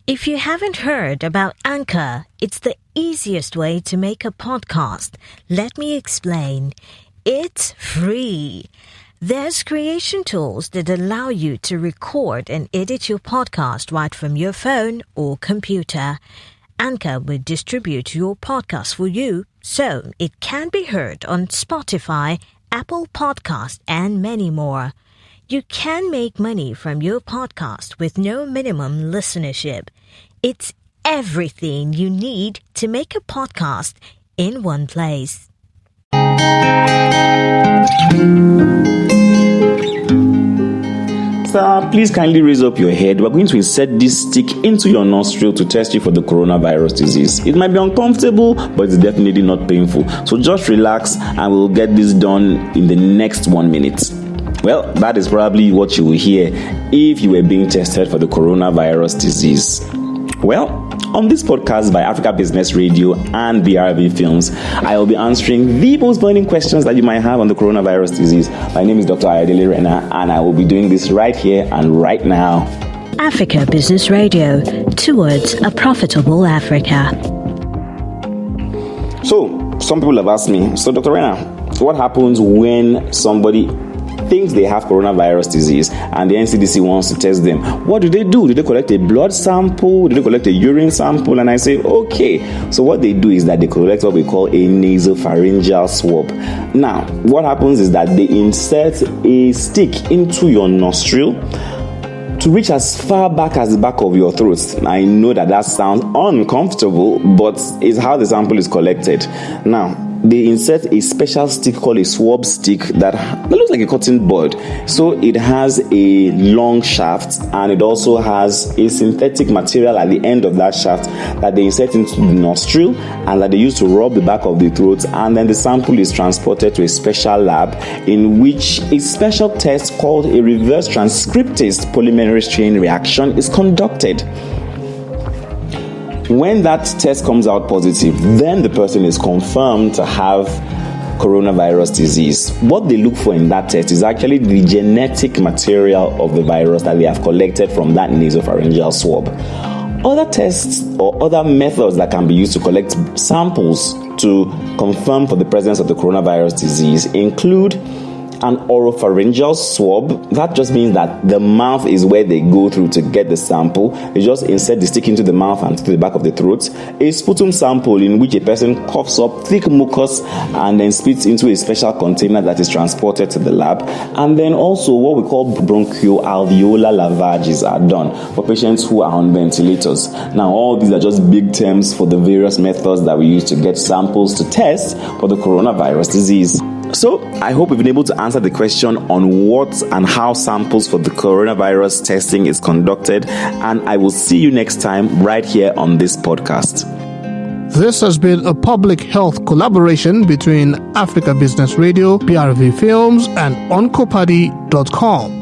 If you haven't heard about Anchor, it's the easiest way to make a podcast. Let me explain. It's free. There's creation tools that allow you to record and edit your podcast right from your phone or computer. Anchor will distribute your podcast for you so it can be heard on Spotify, Apple Podcasts, and many more. You can make money from your podcast with no minimum listenership. It's everything you need to make a podcast in one place. Sir, please kindly raise up your head. We're going to insert this stick into your nostril to test you for the coronavirus disease. It might be uncomfortable, but it's definitely not painful. So just relax and we'll get this done in the next 1 minute. Well, that is probably what you will hear if you were being tested for the coronavirus disease. Well, on this podcast by Africa Business Radio and BRV Films, I will be answering the most burning questions that you might have on the coronavirus disease. My name is Dr. Renner, and I will be doing this right here and right now. Africa Business Radio, towards a profitable Africa. So, some people have asked me, so Dr. Renner, what happens when somebody thinks they have coronavirus disease and the NCDC wants to test them? What do? Do they collect a blood sample? Do they collect a urine sample? And I say, okay. So what they do is that they collect what we call a nasopharyngeal swab. Now, what happens is that they insert a stick into your nostril to reach as far back as the back of your throat. I know that sounds uncomfortable, but it's how the sample is collected. Now, they insert a special stick called a swab stick that looks like a cotton bud. So it has a long shaft and it also has a synthetic material at the end of that shaft that they insert into the nostril and that they use to rub the back of the throat, and then the sample is transported to a special lab in which a special test called a reverse transcriptase polymerase chain reaction is conducted. When that test comes out positive, then the person is confirmed to have coronavirus disease. What they look for in that test is actually the genetic material of the virus that they have collected from that nasopharyngeal swab. Other tests or other methods that can be used to collect samples to confirm for the presence of the coronavirus disease include an oropharyngeal swab. That just means that the mouth is where they go through to get the sample. They just insert the stick into the mouth and to the back of the throat. A sputum sample, in which a person coughs up thick mucus and then spits into a special container that is transported to the lab. And then also what we call bronchoalveolar lavages are done for patients who are on ventilators. Now, all these are just big terms for the various methods that we use to get samples to test for the coronavirus disease. So, I hope we've been able to answer the question on what and how samples for the coronavirus testing is conducted, and I will see you next time right here on this podcast. This has been a public health collaboration between Africa Business Radio, BRV Films, and Oncopadi.com.